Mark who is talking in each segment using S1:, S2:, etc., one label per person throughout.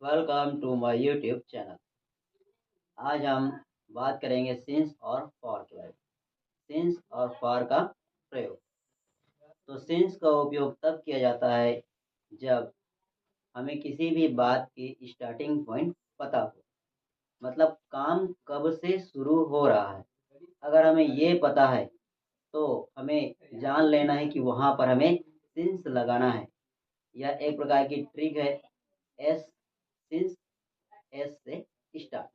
S1: Welcome to my YouTube channel. आज हम बात करेंगे सिंस और फॉर के बारे में। सिंस और फॉर का प्रयोग। तो सिंस का उपयोग तब किया जाता है जब हमें किसी भी बात की स्टार्टिंग पॉइंट पता हो, मतलब काम कब से शुरू हो रहा है। अगर हमें ये पता है तो हमें जान लेना है कि वहाँ पर हमें सिंस लगाना है। यह एक प्रकार की ट्रिक है। एस सिंस, एस से स्टार्ट,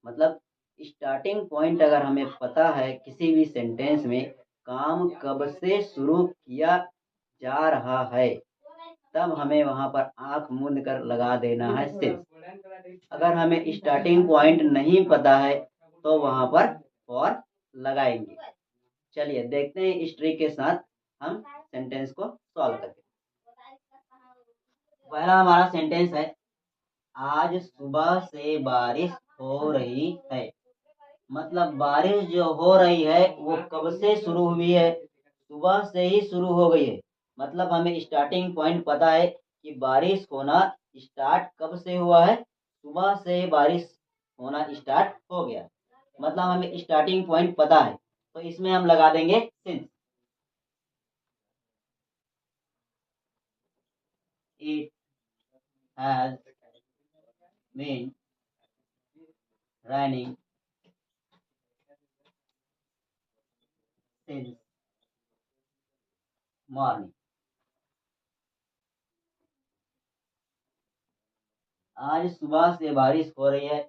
S1: मतलब स्टार्टिंग पॉइंट अगर हमें पता है किसी भी सेंटेंस में काम कब से शुरू किया जा रहा है, तब हमें वहां पर आंख मूंद कर लगा देना है सिंस। अगर हमें स्टार्टिंग पॉइंट नहीं पता है तो वहां पर फॉर लगाएंगे। चलिए देखते हैं इस ट्रिक के साथ हम सेंटेंस को सॉल्व करके। पहला हमारा सेंटेंस है, आज सुबह से बारिश हो रही है। मतलब बारिश जो हो रही है वो कब से शुरू हुई है? सुबह से ही शुरू हो गई है। मतलब हमें स्टार्टिंग पॉइंट पता है कि बारिश होना स्टार्ट कब से हुआ है। सुबह से बारिश होना स्टार्ट हो गया, मतलब हमें स्टार्टिंग पॉइंट पता है। तो इसमें हम लगा देंगे since. It has been raining since morning। आज सुबह से बारिश हो रही है।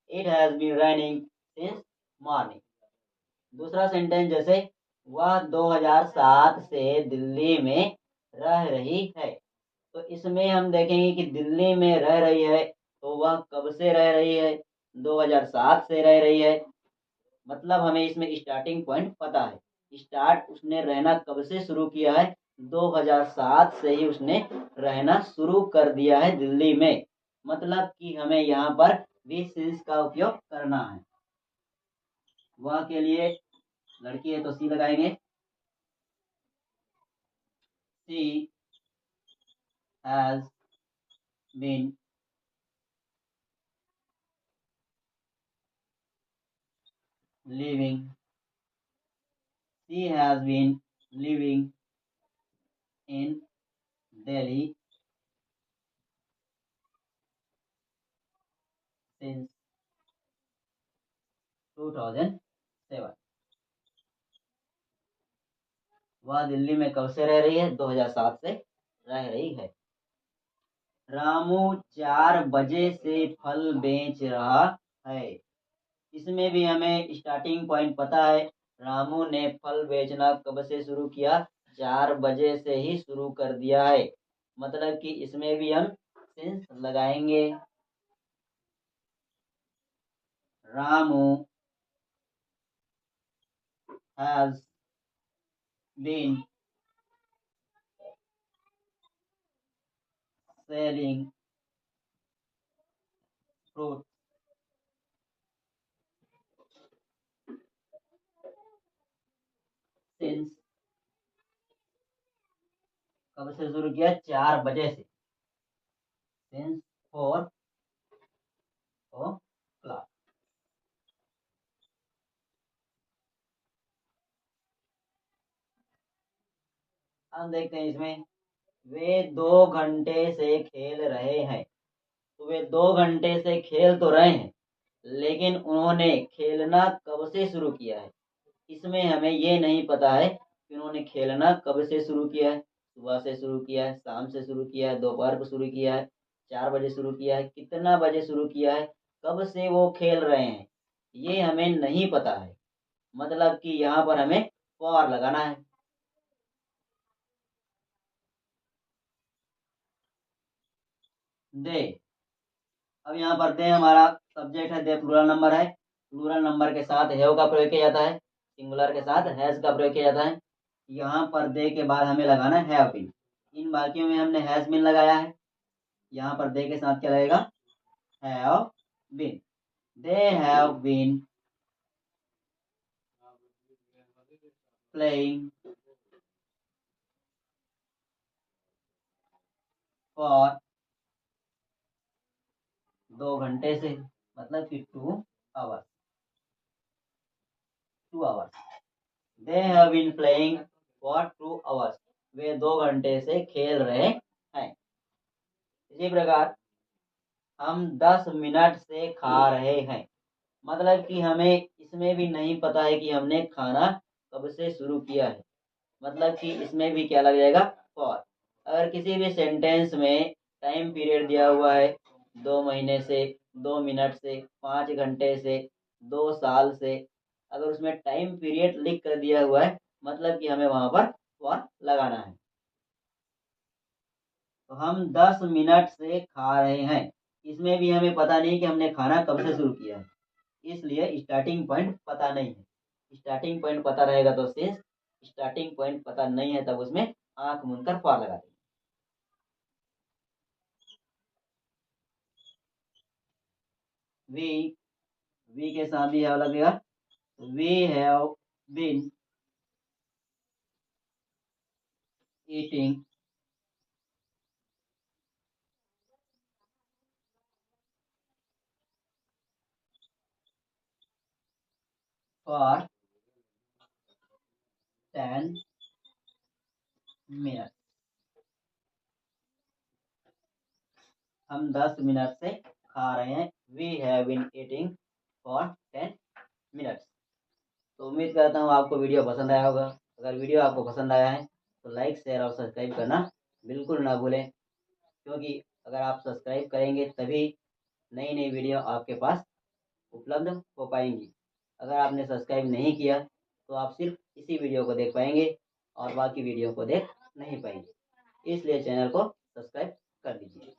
S1: It has been raining since morning। दूसरा सेंटेंस, जैसे वह 2007 से दिल्ली में रह रही है। तो इसमें हम देखेंगे कि दिल्ली में रह रही है, तो वह कब से रह रही है? 2007 से रह रही है। मतलब हमें इसमें स्टार्टिंग पॉइंट पता है। स्टार्ट उसने रहना कब से शुरू किया है? 2007 से ही उसने रहना शुरू कर दिया है दिल्ली में। मतलब कि हमें यहाँ पर भी सिंस का उपयोग करना है। वह के लिए लड़की है तो सी लगाएंगे। She has been living. She has been living in Delhi since 2007। वह दिल्ली में कब से रह रही है? 2007 से रह रही है। रामू 4 बजे से फल बेच रहा है। इसमें भी हमें स्टार्टिंग पॉइंट पता है। रामू ने फल बेचना कब से शुरू किया? 4 बजे से ही शुरू कर दिया है। मतलब कि इसमें भी हम सिंस लगाएंगे। Ramu has been selling fruit since, कब से शुरू किया? 4 बजे से। Since 4 o'clock। हम देखते हैं इसमें, वे 2 घंटे से खेल रहे हैं। तो वे 2 घंटे से खेल तो रहे हैं, लेकिन उन्होंने खेलना कब से शुरू किया है? इसमें हमें ये नहीं पता है कि उन्होंने खेलना कब से शुरू किया है। सुबह से शुरू किया है, शाम से शुरू किया है, दोपहर को शुरू किया है, 4 बजे शुरू किया है, कितना बजे शुरू किया है, कब से वो खेल रहे हैं, ये हमें नहीं पता है। मतलब कि यहाँ पर हमें फॉर लगाना है। दे, अब यहाँ पर दे हमारा सब्जेक्ट है, दे प्लूरल नंबर है। प्लूरल नंबर के साथ हैव का प्रयोग किया जाता है, सिंगुलर के साथ हैज का प्रयोग किया जाता है। यहाँ पर दे के बाद हमें लगाना है हैव बीन। इन बाकियों में हमने हैज बीन लगाया है। यहाँ पर दे के साथ क्या लगेगा? Have been. They have been playing for 2 घंटे से, मतलब कि 2 hours. 2 hours. They have been playing for 2 hours. वे 2 घंटे से खेल रहे हैं। इसी प्रकार हम 10 मिनट से खा रहे हैं, मतलब कि हमें इसमें भी नहीं पता है कि हमने खाना कब से शुरू किया है, मतलब कि इसमें भी क्या लग जाएगा, फॉर। अगर किसी भी सेंटेंस में टाइम पीरियड दिया हुआ है 2 महीने से, 2 मिनट से, 5 घंटे से, 2 साल से, अगर उसमें टाइम पीरियड लिख कर दिया हुआ है, मतलब कि हमें वहां पर फॉर लगाना है। तो हम 10 मिनट से खा रहे हैं, इसमें भी हमें पता नहीं कि हमने खाना कब से शुरू किया है, इसलिए स्टार्टिंग पॉइंट पता नहीं है। स्टार्टिंग पॉइंट पता रहेगा तो सिंस, स्टार्टिंग पॉइंट पता नहीं है तब उसमें आंख मूंदकर फॉर लगा देंगे। वी के साथ भी हैव लगेगा। We have been eating for 10 minute. हम 10 मिनट से खा रहे हैं। We have been eating for 10 minutes. तो उम्मीद करता हूँ आपको वीडियो पसंद आया होगा। अगर वीडियो आपको पसंद आया है तो लाइक, शेयर और सब्सक्राइब करना बिल्कुल ना भूलें, क्योंकि अगर आप सब्सक्राइब करेंगे तभी नई नई वीडियो आपके पास उपलब्ध हो पाएंगी। अगर आपने सब्सक्राइब नहीं किया तो आप सिर्फ इसी वीडियो को देख पाएंगे और बाकी वीडियो को देख नहीं पाएंगे, इसलिए चैनल को सब्सक्राइब कर दीजिए।